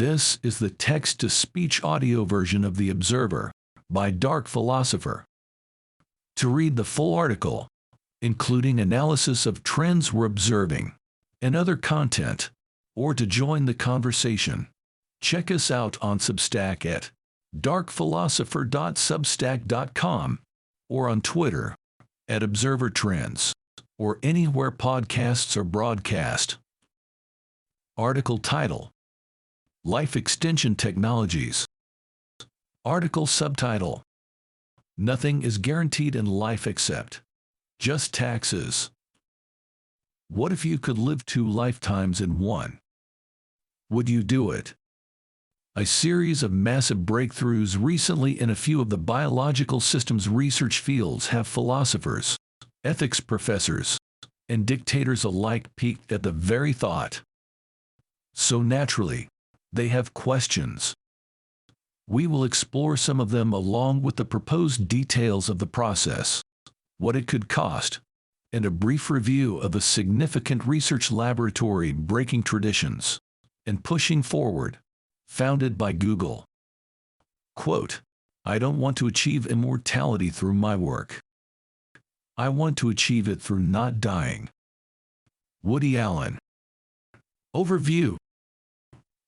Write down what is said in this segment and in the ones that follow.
This is the text-to-speech audio version of The Observer by Philosopher. To read the full article, including analysis of trends we're observing and other content, or to join the conversation, check us out on Substack at darkphilosopher.substack.com or on Twitter at Observer Trends or anywhere podcasts are broadcast. Article title: Life Extension Technologies. Article subtitle: Nothing is guaranteed in life except just taxes. What if you could live 2 lifetimes in one? Would you do it? A series of massive breakthroughs recently in a few of the biological systems research fields have philosophers, ethics professors, and dictators alike piqued at the very thought. So naturally, they have questions. We will explore some of them along with the proposed details of the process, what it could cost, and a brief review of a significant research laboratory breaking traditions and pushing forward, founded by Google. Quote, "I don't want to achieve immortality through my work. I want to achieve it through not dying." Woody Allen. Overview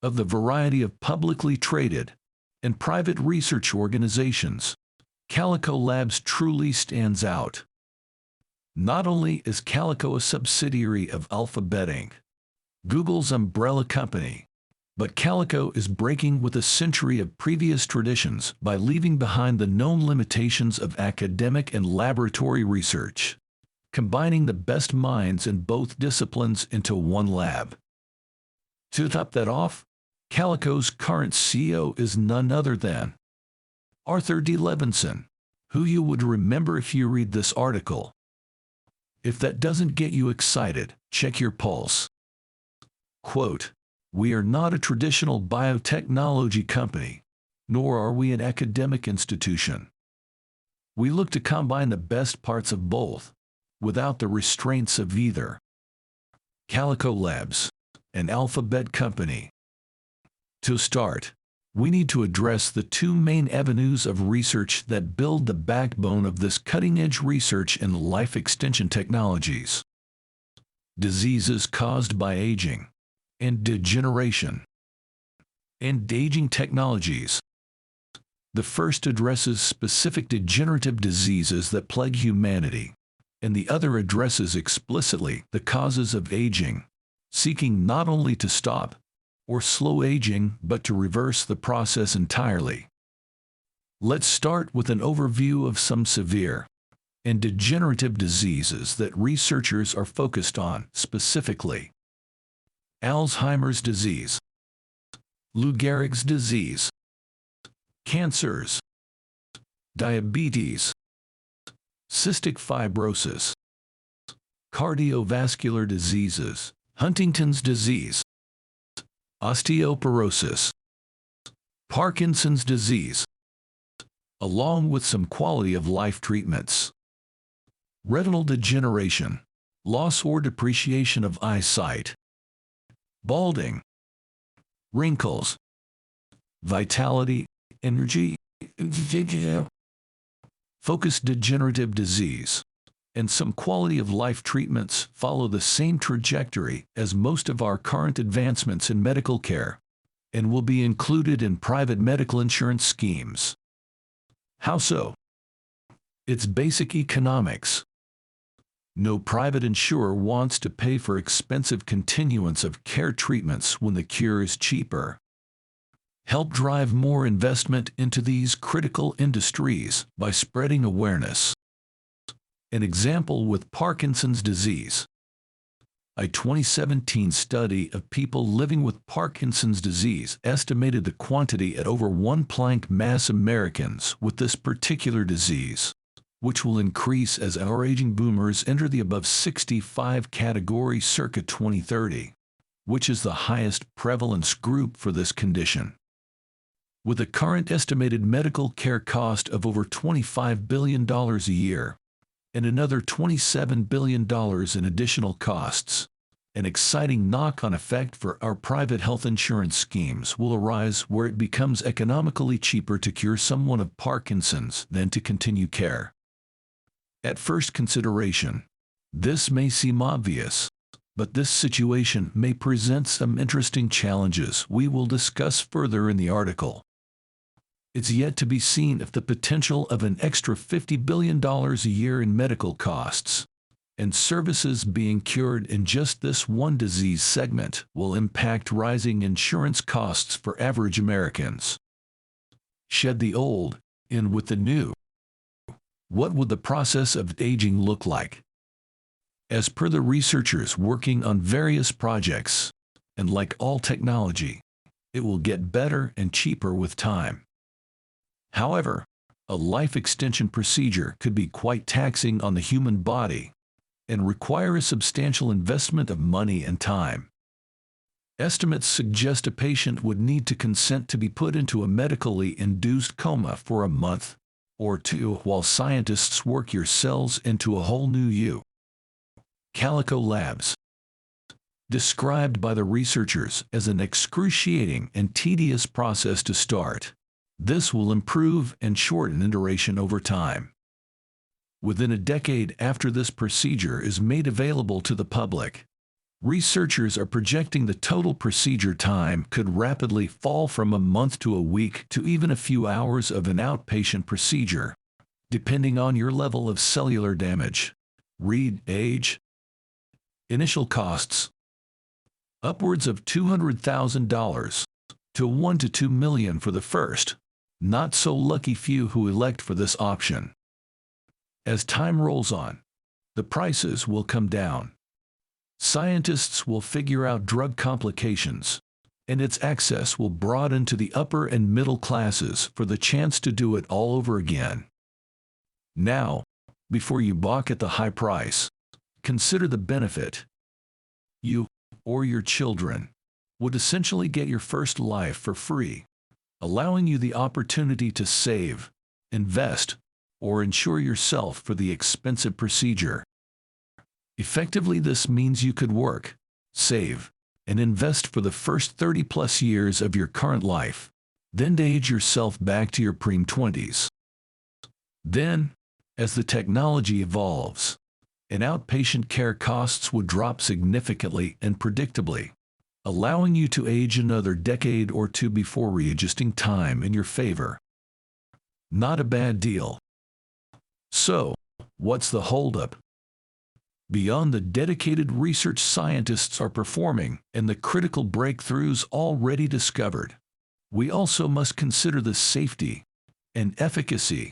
of the variety of publicly traded and private research organizations, Calico Labs truly stands out. Not only is Calico a subsidiary of Alphabet Inc., Google's umbrella company, but Calico is breaking with a century of previous traditions by leaving behind the known limitations of academic and laboratory research, combining the best minds in both disciplines into one lab. To top that off, Calico's current CEO is none other than Arthur D. Levinson, who you would remember if you read this article. If that doesn't get you excited, check your pulse. Quote, "We are not a traditional biotechnology company, nor are we an academic institution. We look to combine the best parts of both, without the restraints of either." Calico Labs, an Alphabet company. To start, we need to address the 2 main avenues of research that build the backbone of this cutting-edge research in life extension technologies: diseases caused by aging and degeneration, and aging technologies. The first addresses specific degenerative diseases that plague humanity, and the other addresses explicitly the causes of aging, seeking not only to stop or slow aging, but to reverse the process entirely. Let's start with an overview of some severe and degenerative diseases that researchers are focused on specifically: Alzheimer's disease, Lou Gehrig's disease, cancers, diabetes, cystic fibrosis, cardiovascular diseases, Huntington's disease, osteoporosis, Parkinson's disease, along with some quality-of-life treatments. Retinal degeneration, loss or depreciation of eyesight, balding, wrinkles, vitality, energy, focused degenerative disease, and some quality-of-life treatments follow the same trajectory as most of our current advancements in medical care, and will be included in private medical insurance schemes. How so? It's basic economics. No private insurer wants to pay for expensive continuance of care treatments when the cure is cheaper. Help drive more investment into these critical industries by spreading awareness. An example with Parkinson's disease. A 2017 study of people living with Parkinson's disease estimated the quantity at over 1 Planck mass Americans with this particular disease, which will increase as our aging boomers enter the above 65 category circa 2030, which is the highest prevalence group for this condition. With a current estimated medical care cost of over $25 billion a year, and another $27 billion in additional costs, An exciting knock-on effect for our private health insurance schemes will arise where it becomes economically cheaper to cure someone of Parkinson's than to continue care. At first consideration, this may seem obvious, but this situation may present some interesting challenges we will discuss further in the article. It's yet to be seen if the potential of an extra $50 billion a year in medical costs and services being cured in just this one disease segment will impact rising insurance costs for average Americans. Shed the old, in with the new. What would the process of aging look like? As per the researchers working on various projects, and like all technology, it will get better and cheaper with time. However, a life extension procedure could be quite taxing on the human body and require a substantial investment of money and time. Estimates suggest a patient would need to consent to be put into a medically induced coma for a month or two while scientists work your cells into a whole new you. Calico Labs. Described by the researchers as an excruciating and tedious process to start, this will improve and shorten in duration over time. Within a decade after this procedure is made available to the public, researchers are projecting the total procedure time could rapidly fall from a month to a week to even a few hours of an outpatient procedure, depending on your level of cellular damage. Read age. Initial costs. Upwards of $200,000 to $1 to $2 million for the first, not so lucky few who elect for this option. As time rolls on, the prices will come down. Scientists will figure out drug complications, and its access will broaden to the upper and middle classes for the chance to do it all over again. Now, before you balk at the high price, consider the benefit. You, or your children, would essentially get your first life for free, allowing you the opportunity to save, invest, or insure yourself for the expensive procedure. Effectively, this means you could work, save, and invest for the first 30+ years of your current life, then age yourself back to your preem 20s. Then, as the technology evolves, and outpatient care costs would drop significantly and predictably, allowing you to age another decade or two before readjusting time in your favor. Not a bad deal. So, what's the holdup? Beyond the dedicated research scientists are performing and the critical breakthroughs already discovered, we also must consider the safety and efficacy.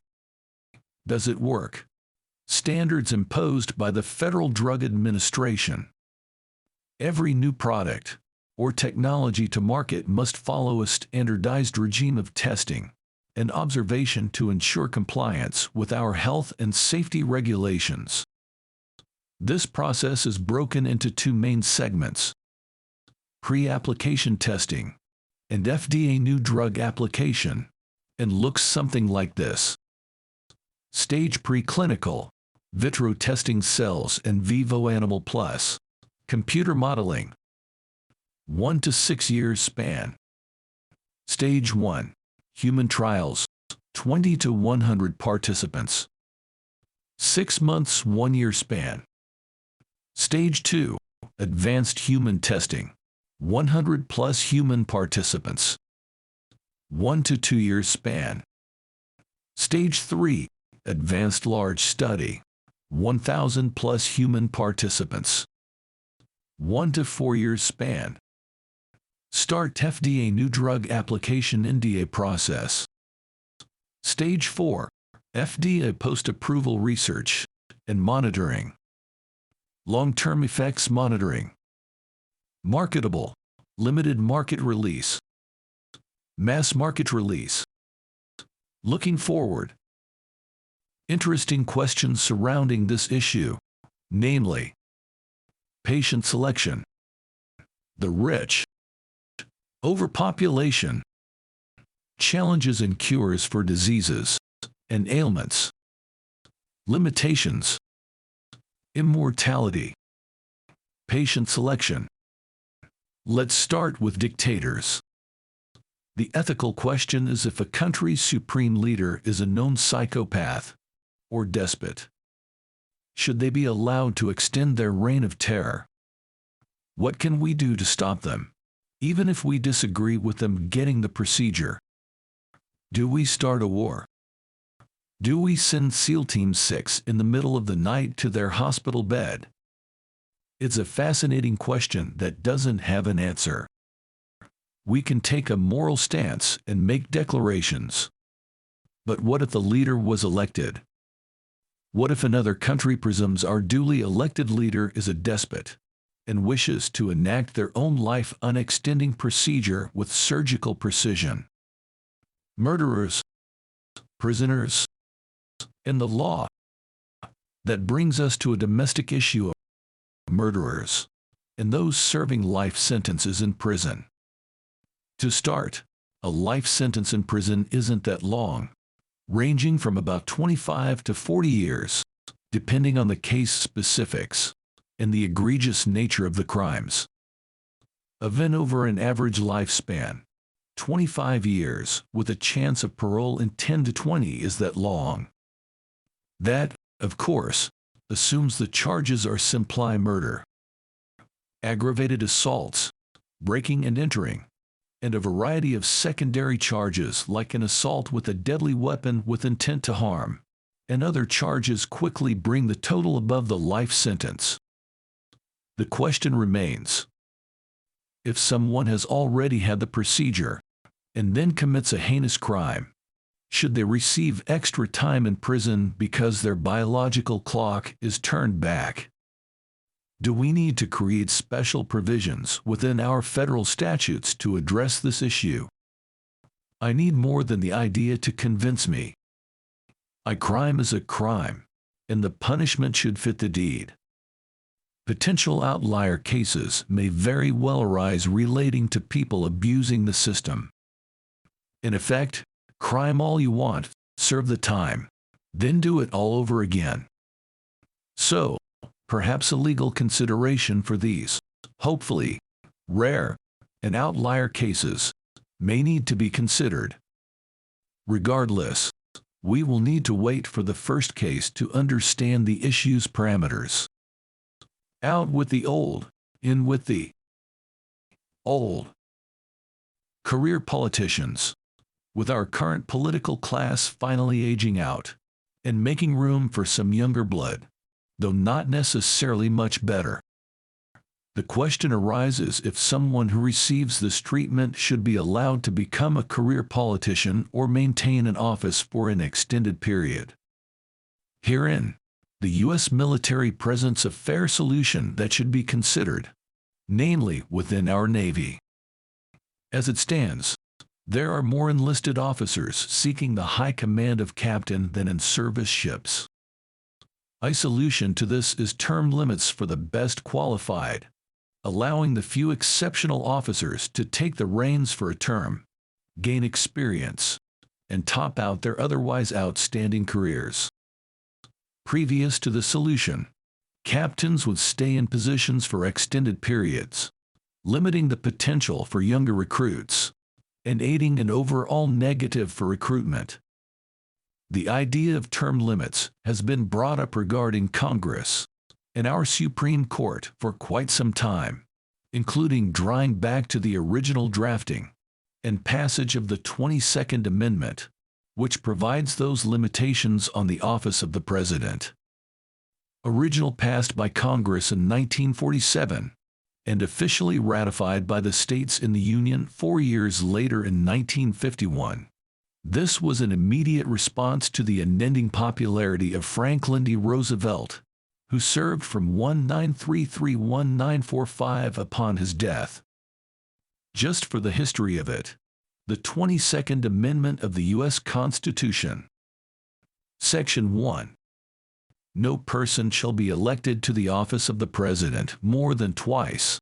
Does it work? Standards imposed by the Federal Drug Administration. Every new product or technology to market must follow a standardized regime of testing and observation to ensure compliance with our health and safety regulations. This process is broken into two main segments: pre-application testing and FDA new drug application, and looks something like this. Stage preclinical, vitro testing cells and vivo animal plus, computer modeling. 1 to 6 years span. Stage 1. Human trials, 20 to 100 participants. 6 months, 1 year span. Stage 2. Advanced human testing, 100+ human participants. 1 to 2 years span. Stage 3. Advanced large study, 1,000+ human participants. 1 to 4 years span. Start FDA new drug application NDA process. Stage 4. FDA post-approval research and monitoring. Long-term effects monitoring. Marketable, limited market release. Mass market release. Looking forward. Interesting questions surrounding this issue, namely, patient selection, the rich, overpopulation, challenges and cures for diseases and ailments, limitations, immortality, Patient selection. Let's start with dictators. The ethical question is if a country's supreme leader is a known psychopath or despot. Should they be allowed to extend their reign of terror? What can we do to stop them, even if we disagree with them getting the procedure? Do we start a war? Do we send SEAL Team 6 in the middle of the night to their hospital bed? It's a fascinating question that doesn't have an answer. We can take a moral stance and make declarations. But what if the leader was elected? What if another country presumes our duly elected leader is a despot and wishes to enact their own life-unextending procedure with surgical precision? Murderers, prisoners, and the law. That brings us to a domestic issue of murderers and those serving life sentences in prison. To start, a life sentence in prison isn't that long, ranging from about 25 to 40 years, depending on the case specifics and the egregious nature of the crimes. Even over an average lifespan, 25 years with a chance of parole in 10 to 20 is that long. That, of course, assumes the charges are simply murder, aggravated assaults, breaking and entering, and a variety of secondary charges like an assault with a deadly weapon with intent to harm, and other charges quickly bring the total above the life sentence. The question remains, if someone has already had the procedure and then commits a heinous crime, should they receive extra time in prison because their biological clock is turned back? Do we need to create special provisions within our federal statutes to address this issue? I need more than the idea to convince me. A crime is a crime, and the punishment should fit the deed. Potential outlier cases may very well arise relating to people abusing the system. In effect, crime all you want, serve the time, then do it all over again. So, perhaps a legal consideration for these, hopefully, rare and outlier cases may need to be considered. Regardless, we will need to wait for the first case to understand the issue's parameters. Out with the old, in with the old. Career politicians. With our current political class finally aging out and making room for some younger blood, though not necessarily much better. The question arises if someone who receives this treatment should be allowed to become a career politician or maintain an office for an extended period. Herein, the U.S. military presents a fair solution that should be considered, namely within our Navy. As it stands, there are more enlisted officers seeking the high command of captain than in service ships. A solution to this is term limits for the best qualified, allowing the few exceptional officers to take the reins for a term, gain experience, and top out their otherwise outstanding careers. Previous to the solution, captains would stay in positions for extended periods, limiting the potential for younger recruits, and aiding an overall negative for recruitment. The idea of term limits has been brought up regarding Congress and our Supreme Court for quite some time, including drawing back to the original drafting and passage of the 22nd Amendment, which provides those limitations on the office of the President. Original passed by Congress in 1947 and officially ratified by the states in the Union 4 years later in 1951. This was an immediate response to the unending popularity of Franklin D. Roosevelt, who served from 1933–1945 upon his death. Just for the history of it, the 22nd Amendment of the U.S. Constitution. Section 1. No person shall be elected to the office of the President more than twice,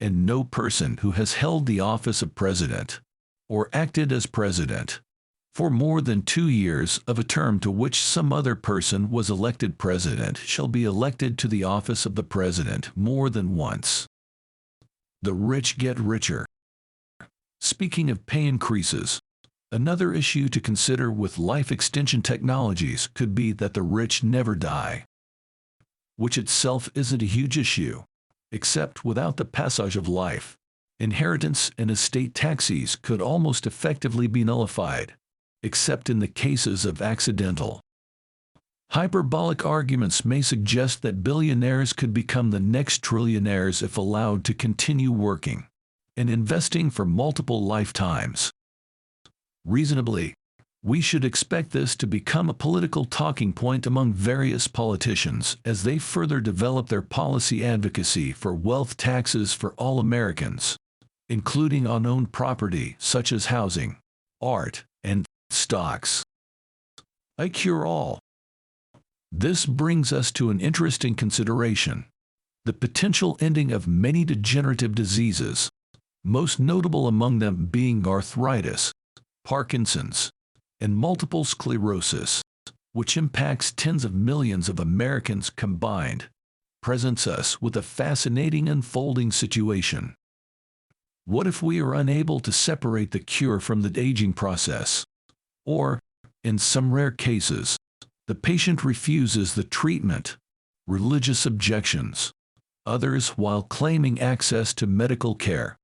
and no person who has held the office of President, or acted as President, for more than 2 years of a term to which some other person was elected president shall be elected to the office of the president more than once. The rich get richer. Speaking of pay increases, another issue to consider with life extension technologies could be that the rich never die, which itself isn't a huge issue, except without the passage of life, inheritance and estate taxes could almost effectively be nullified, except in the cases of accidental. Hyperbolic arguments may suggest that billionaires could become the next trillionaires if allowed to continue working and investing for multiple lifetimes. Reasonably, we should expect this to become a political talking point among various politicians as they further develop their policy advocacy for wealth taxes for all Americans, including on owned property such as housing, art, and stocks. I cure all. This brings us to an interesting consideration: the potential ending of many degenerative diseases, most notable among them being arthritis, Parkinson's, and multiple sclerosis, which impacts tens of millions of Americans combined, presents us with a fascinating unfolding situation. What if we are unable to separate the cure from the aging process? Or, in some rare cases, the patient refuses the treatment, religious objections, others while claiming access to medical care.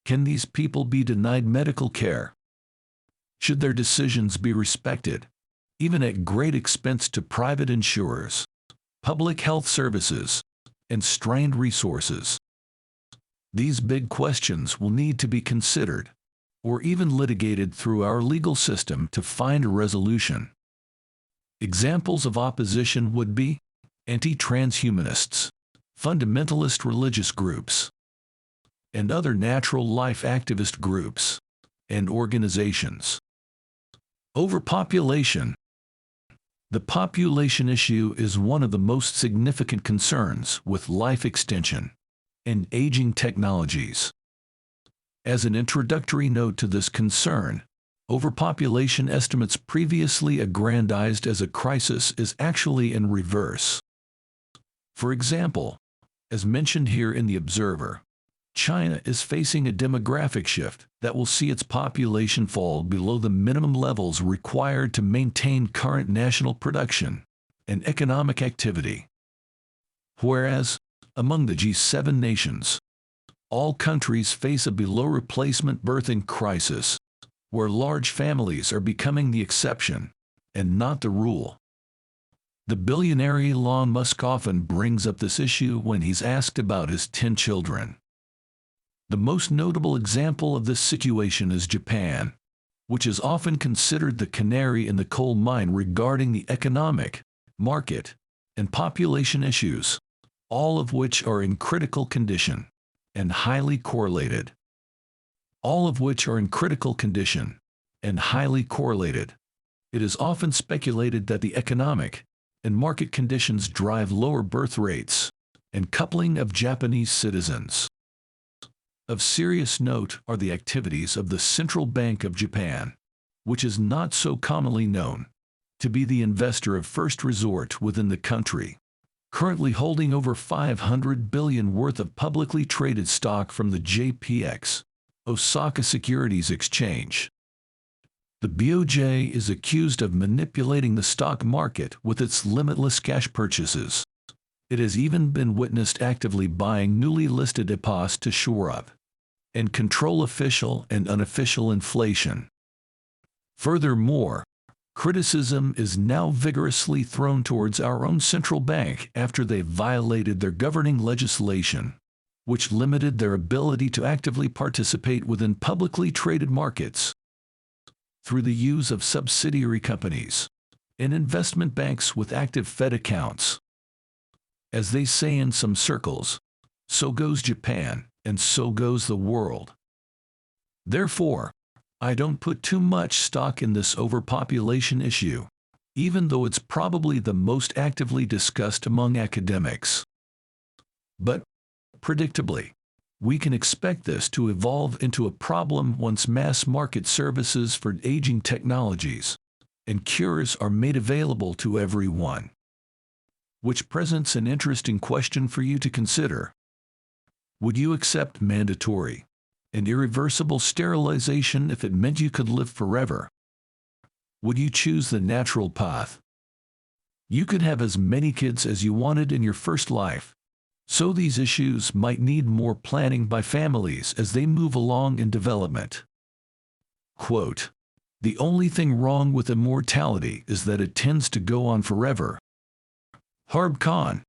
Can these people be denied medical care? Should their decisions be respected, even at great expense to private insurers, public health services, and strained resources? These big questions will need to be considered, or even litigated through our legal system to find a resolution. Examples of opposition would be anti-transhumanists, fundamentalist religious groups, and other natural life activist groups and organizations. Overpopulation. The population issue is one of the most significant concerns with life extension and aging technologies. As an introductory note to this concern, overpopulation estimates previously aggrandized as a crisis is actually in reverse. For example, as mentioned here in The Observer, China is facing a demographic shift that will see its population fall below the minimum levels required to maintain current national production and economic activity. Whereas, among the G7 nations, all countries face a below-replacement birthing crisis, where large families are becoming the exception and not the rule. The billionaire Elon Musk often brings up this issue when he's asked about his 10 children. The most notable example of this situation is Japan, which is often considered the canary in the coal mine regarding the economic, market, and population issues, all of which are in critical condition and highly correlated. It is often speculated that the economic and market conditions drive lower birth rates and coupling of Japanese citizens. Of serious note are the activities of the Central Bank of Japan, which is not so commonly known to be the investor of first resort within the country, currently holding over $500 billion worth of publicly traded stock from the JPX, Osaka Securities Exchange. The BOJ is accused of manipulating the stock market with its limitless cash purchases. It has even been witnessed actively buying newly listed EPOS to shore up and control official and unofficial inflation. Furthermore, criticism is now vigorously thrown towards our own central bank after they violated their governing legislation, which limited their ability to actively participate within publicly traded markets through the use of subsidiary companies and investment banks with active Fed accounts. As they say in some circles, so goes Japan, and so goes the world. Therefore, I don't put too much stock in this overpopulation issue, even though it's probably the most actively discussed among academics. But, predictably, We can expect this to evolve into a problem once mass market services for aging technologies and cures are made available to everyone. Which presents an interesting question for you to consider. Would you accept mandatory and irreversible sterilization if it meant you could live forever? Would you choose the natural path? You could have as many kids as you wanted in your first life, so these issues might need more planning by families as they move along in development. Quote, "The only thing wrong with immortality is that it tends to go on forever." Harb Khan.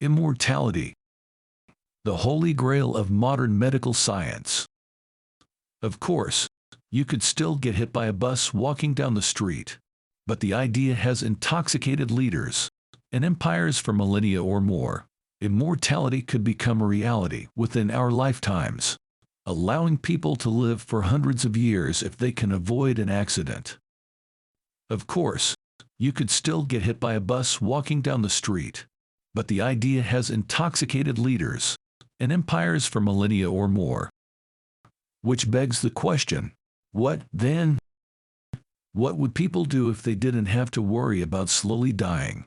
Immortality, the holy grail of modern medical science. Of course, you could still get hit by a bus walking down the street, but the idea has intoxicated leaders and empires for millennia or more. Immortality could become a reality within our lifetimes, allowing people to live for hundreds of years if they can avoid an accident. Of course, you could still get hit by a bus walking down the street, but the idea has intoxicated leaders and empires for millennia or more. Which begs the question, what then? What would people do if they didn't have to worry about slowly dying?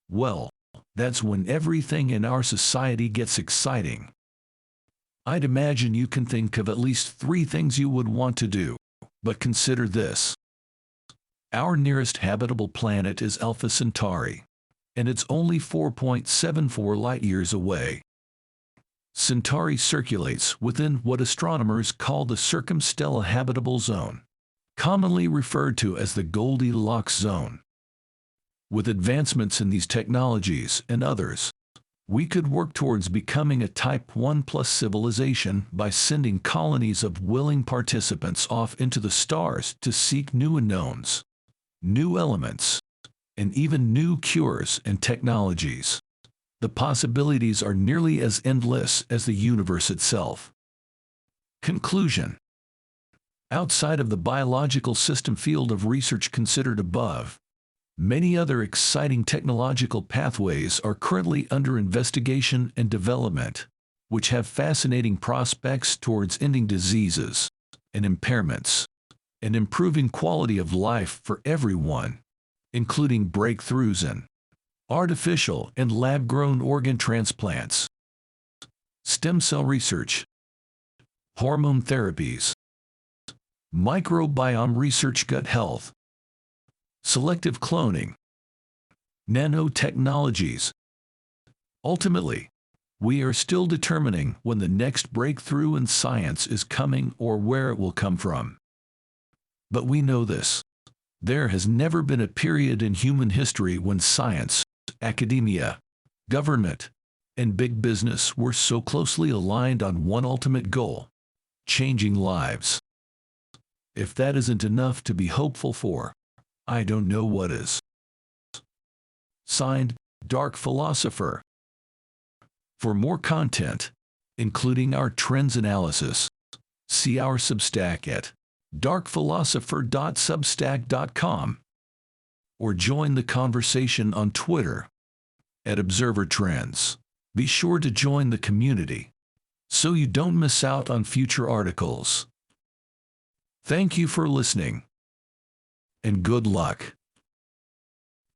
Well, that's when everything in our society gets exciting. I'd imagine you can think of at least 3 things you would want to do, but consider this. Our nearest habitable planet is Alpha Centauri, and it's only 4.74 light-years away. Centauri circulates within what astronomers call the circumstellar habitable zone, commonly referred to as the Goldilocks zone. With advancements in these technologies and others, we could work towards becoming a Type 1+ civilization by sending colonies of willing participants off into the stars to seek new unknowns, new elements, and even new cures and technologies. The possibilities are nearly as endless as the universe itself. Conclusion. Outside of the biological system field of research considered above, many other exciting technological pathways are currently under investigation and development, which have fascinating prospects towards ending diseases and impairments, and improving quality of life for everyone, including breakthroughs in artificial and lab-grown organ transplants, stem cell research, hormone therapies, microbiome research, gut health, selective cloning, nanotechnologies. Ultimately, we are still determining when the next breakthrough in science is coming or where it will come from. But we know this. There has never been a period in human history when science, academia, government, and big business were so closely aligned on one ultimate goal: changing lives. If that isn't enough to be hopeful for, I don't know what is. Signed, Dark Philosopher. For more content, including our trends analysis, see our Substack at darkphilosopher.substack.com or join the conversation on Twitter at Observer Trends. Be sure to join the community so you don't miss out on future articles. Thank you for listening, and good luck.